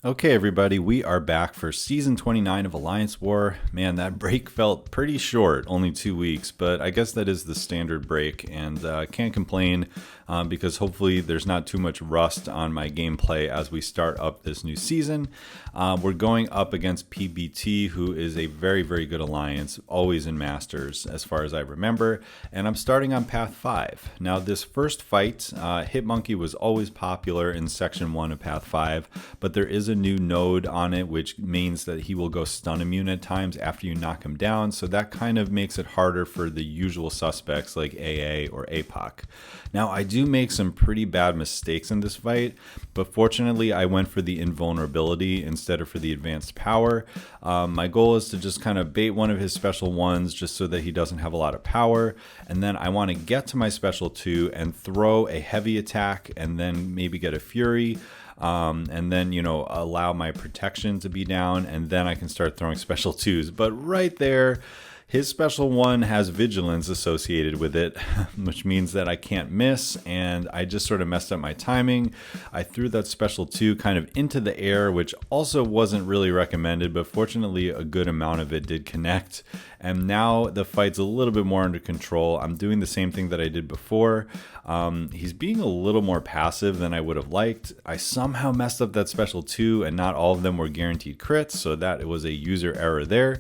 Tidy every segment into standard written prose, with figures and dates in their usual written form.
Okay, everybody, we are back for Season 29 of Alliance War. Man, that break felt pretty short, only 2 weeks, but I guess that is the standard break, and can't complain because hopefully there's not too much rust on my gameplay as we start up this new season. We're going up against PBT, who is a very, very good alliance, always in Masters, as far as I remember, and I'm starting on Path 5. Now, this first fight, Hitmonkey was always popular in Section 1 of Path 5, but there is a new node on it, which means that he will go stun immune at times after you knock him down, so that kind of makes it harder for the usual suspects like AA or APOC. Now, I do make some pretty bad mistakes in this fight, but fortunately I went for the invulnerability instead of for the advanced power. My goal is to just kind of bait one of his special ones just so that he doesn't have a lot of power, and then I want to get to my special 2 and throw a heavy attack and then maybe get a fury. And then, allow my protection to be down, and then I can start throwing special 2s. But right there, his special 1 has vigilance associated with it, which means that I can't miss, and I just sort of messed up my timing. I threw that special 2 kind of into the air, which also wasn't really recommended, but fortunately a good amount of it did connect. And now the fight's a little bit more under control. I'm doing the same thing that I did before. He's being a little more passive than I would have liked. I somehow messed up that special 2, and not all of them were guaranteed crits, so that it was a user error there.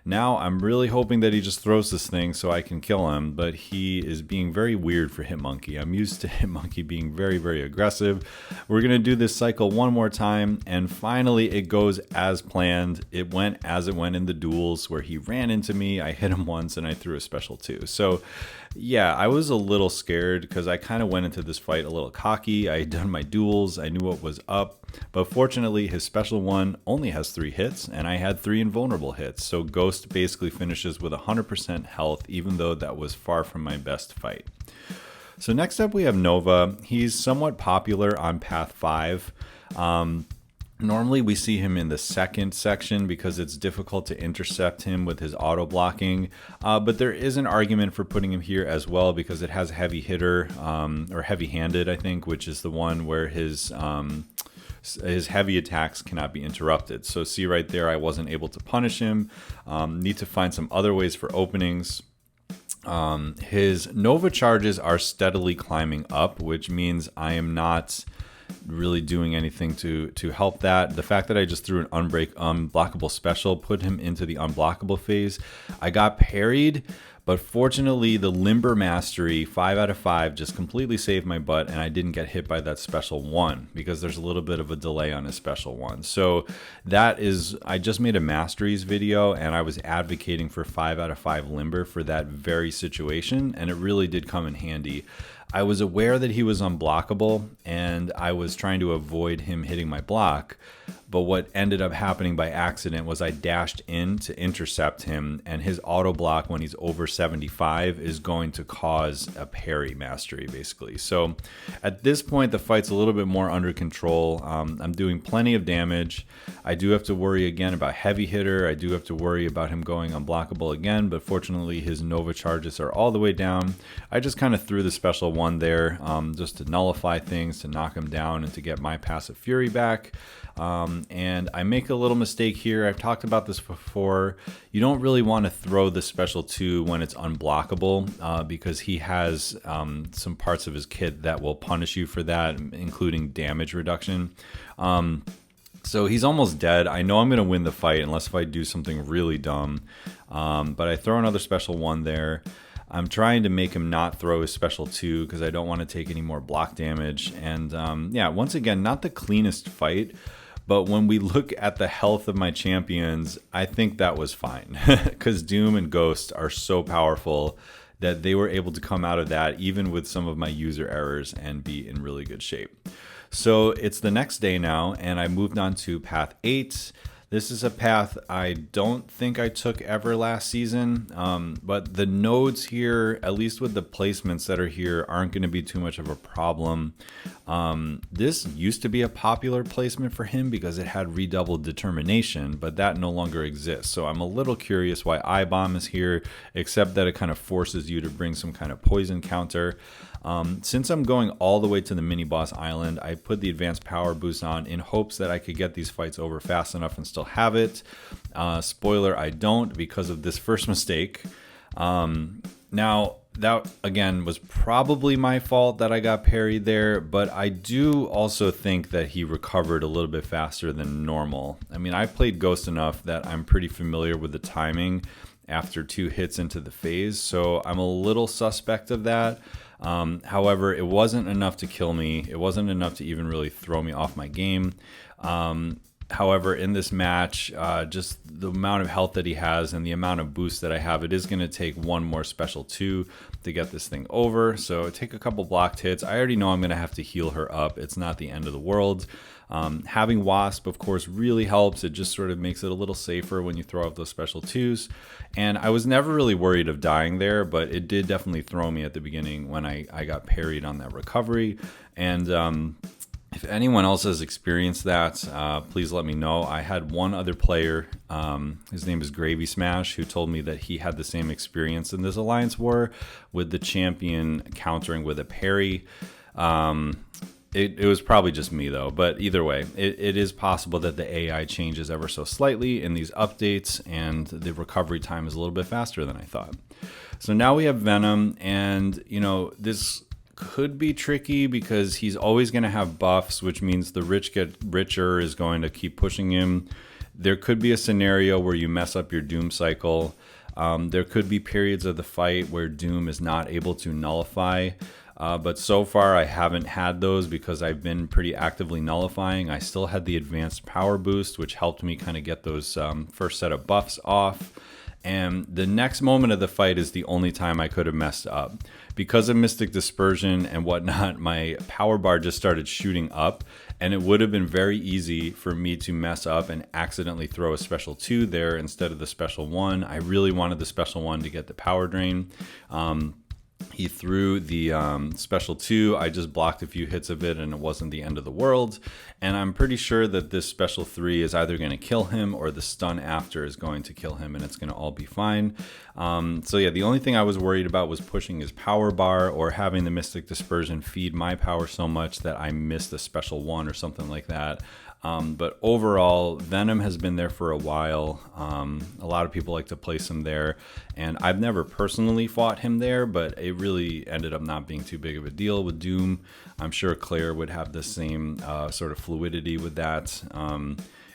Now I'm really hoping that he just throws this thing so I can kill him, but he is being very weird for Hitmonkey. I'm used to Hitmonkey being very, very aggressive. We're going to do this cycle one more time, and finally it goes as planned. It went as it went in the duels where he ran into me, I hit him once, and I threw a special 2. So yeah, I was a little scared because I kind of went into this fight a little cocky. I had done my duels, I knew what was up, but fortunately his special 1 only has 3 hits, and I had 3 invulnerable hits, so Ghost basically finishes with 100% health, even though that was far from my best fight. So next up we have Nova. He's somewhat popular on Path 5. Normally we see him in the second section because it's difficult to intercept him with his auto blocking, but there is an argument for putting him here as well because it has a heavy hitter, or heavy handed I think, which is the one where his heavy attacks cannot be interrupted. So see right there, I wasn't able to punish him. Need to find some other ways for openings. His Nova charges are steadily climbing up, which means I am not really doing anything to help that. The fact that I just threw an unblockable special put him into the unblockable phase. I got parried, but fortunately the Limber Mastery 5 out of 5 just completely saved my butt, and I didn't get hit by that special 1 because there's a little bit of a delay on his special 1. So that is, I just made a Masteries video and I was advocating for 5 out of 5 Limber for that very situation, and it really did come in handy. I was aware that he was unblockable and I was trying to avoid him hitting my block, but what ended up happening by accident was I dashed in to intercept him, and his auto block when he's over 75 is going to cause a parry mastery basically. So at this point the fight's a little bit more under control. I'm doing plenty of damage. I do have to worry again about heavy hitter. I do have to worry about him going unblockable again, but fortunately his Nova charges are all the way down. I just kind of threw the special 1 there just to nullify things, to knock him down, and to get my passive fury back. And I make a little mistake here. I've talked about this before. You don't really want to throw the special 2 when it's unblockable because he has some parts of his kit that will punish you for that, including damage reduction. So he's almost dead. I know I'm going to win the fight unless if I do something really dumb. But I throw another special 1 there. I'm trying to make him not throw his special 2 because I don't want to take any more block damage. And yeah, once again, not the cleanest fight, but when we look at the health of my champions, I think that was fine because Doom and Ghost are so powerful that they were able to come out of that even with some of my user errors and be in really good shape. So it's the next day now, and I moved on to Path 8. This is a path I don't think I took ever last season, but the nodes here, at least with the placements that are here, aren't going to be too much of a problem. This used to be a popular placement for him because it had redoubled determination, but that no longer exists. So I'm a little curious why iBom is here, except that it kind of forces you to bring some kind of poison counter. Since I'm going all the way to the mini boss island, I put the advanced power boost on in hopes that I could get these fights over fast enough and still have it. Spoiler, I don't because of this first mistake. Now, that again was probably my fault that I got parried there, but I do also think that he recovered a little bit faster than normal. I mean, I played Ghost enough that I'm pretty familiar with the timing after 2 hits into the phase, so I'm a little suspect of that. However, it wasn't enough to kill me. It wasn't enough to even really throw me off my game. However, in this match, just the amount of health that he has and the amount of boost that I have, it is going to take one more special 2 to get this thing over. So take a couple blocked hits. I already know I'm going to have to heal her up. It's not the end of the world. Having Wasp, of course, really helps. It just sort of makes it a little safer when you throw out those special 2s. And I was never really worried of dying there, but it did definitely throw me at the beginning when I got parried on that recovery. And if anyone else has experienced that, please let me know. I had one other player, his name is Gravy Smash, who told me that he had the same experience in this Alliance War with the champion countering with a parry. It was probably just me though, but either way, it is possible that the AI changes ever so slightly in these updates and the recovery time is a little bit faster than I thought. So now we have Venom, and you know, this could be tricky because he's always going to have buffs, which means the rich get richer is going to keep pushing him. There could be a scenario where you mess up your Doom cycle. There could be periods of the fight where Doom is not able to nullify. But so far I haven't had those because I've been pretty actively nullifying. I still had the advanced power boost, which helped me kind of get those first set of buffs off. And the next moment of the fight is the only time I could have messed up. Because of Mystic Dispersion and whatnot, my power bar just started shooting up, and it would have been very easy for me to mess up and accidentally throw a special 2 there instead of the special 1. I really wanted the special 1 to get the power drain. He threw the special 2. I just blocked a few hits of it and it wasn't the end of the world. And I'm pretty sure that this special 3 is either going to kill him or the stun after is going to kill him, and it's going to all be fine. So yeah, the only thing I was worried about was pushing his power bar or having the Mystic Dispersion feed my power so much that I missed a special 1 or something like that. But overall, Venom has been there for a while. A lot of people like to place him there, and I've never personally fought him there, but it really ended up not being too big of a deal with Doom. I'm sure Claire would have the same sort of fluidity with that.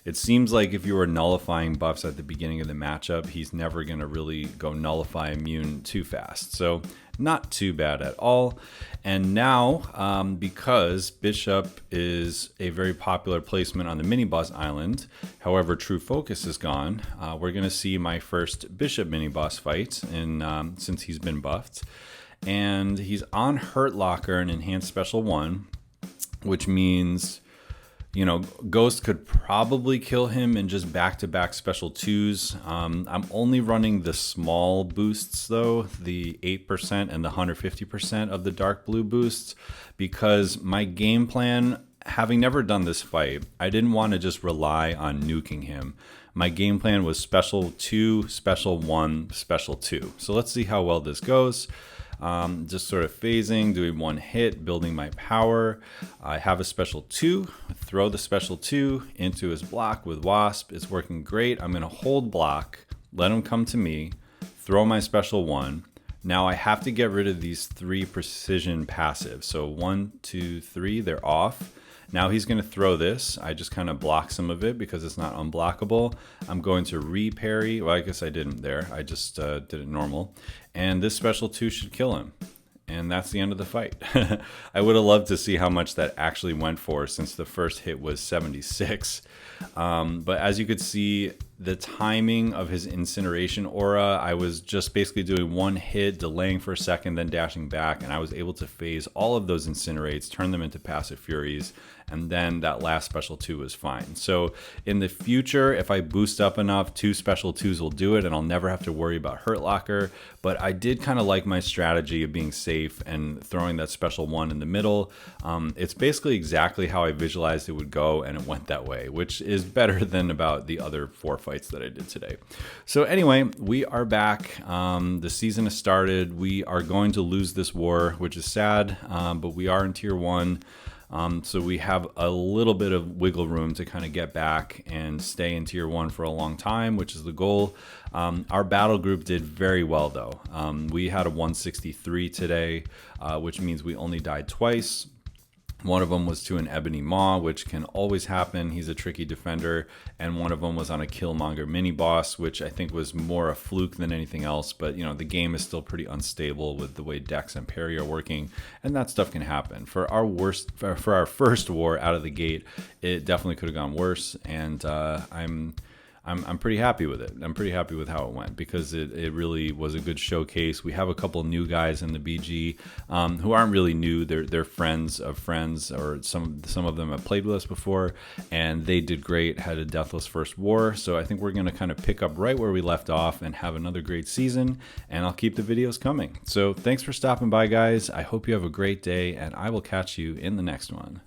It seems like if you were nullifying buffs at the beginning of the matchup, he's never going to really go nullify immune too fast. So not too bad at all. And now, because Bishop is a very popular placement on the mini boss island, however, True Focus is gone, we're going to see my first Bishop mini boss fight since he's been buffed. And he's on Hurt Locker and Enhanced Special 1, which means, you know, Ghost could probably kill him in just back-to-back special 2s. I'm only running the small boosts though, the 8% and the 150% of the dark blue boosts, because my game plan, having never done this fight, I didn't want to just rely on nuking him. My game plan was special 2, special 1, special 2. So let's see how well this goes. Just sort of phasing, doing one hit, building my power. I have a special 2, throw the special 2 into his block with Wasp. It's working great. I'm going to hold block, let him come to me, throw my special 1. Now I have to get rid of these 3 precision passives. So 1, 2, 3, they're off. Now he's going to throw this. I just kind of block some of it because it's not unblockable. I'm going to re-parry. Well, I guess I didn't there. I just did it normal. And this special 2 should kill him. And that's the end of the fight. I would have loved to see how much that actually went for, since the first hit was 76. But as you could see, the timing of his incineration aura, I was just basically doing one hit, delaying for a second, then dashing back, and I was able to phase all of those incinerates, turn them into passive furies, and then that last special 2 was fine. So in the future, if I boost up enough, 2 special 2s will do it, and I'll never have to worry about Hurt Locker. But I did kind of like my strategy of being safe and throwing that special 1 in the middle. It's basically exactly how I visualized it would go, and it went that way, which is better than about the other 4 fights fights that I did today. So anyway, we are back. The season has started. We are going to lose this war, which is sad, but we are in tier 1. So we have a little bit of wiggle room to kind of get back and stay in tier 1 for a long time, which is the goal. Our battle group did very well though. We had a 163 today, which means we only died twice. One of them was to an Ebony Maw, which can always happen. He's a tricky defender. And one of them was on a Killmonger mini boss, which I think was more a fluke than anything else. But, you know, the game is still pretty unstable with the way Dex and Parry are working. And that stuff can happen. For our first war out of the gate, it definitely could have gone worse. And I'm pretty happy with it. I'm pretty happy with how it went because it really was a good showcase. We have a couple new guys in the BG who aren't really new. They're friends of friends, or some of them have played with us before, and they did great, had a deathless first war. So I think we're going to kind of pick up right where we left off and have another great season, and I'll keep the videos coming. So thanks for stopping by, guys. I hope you have a great day, and I will catch you in the next one.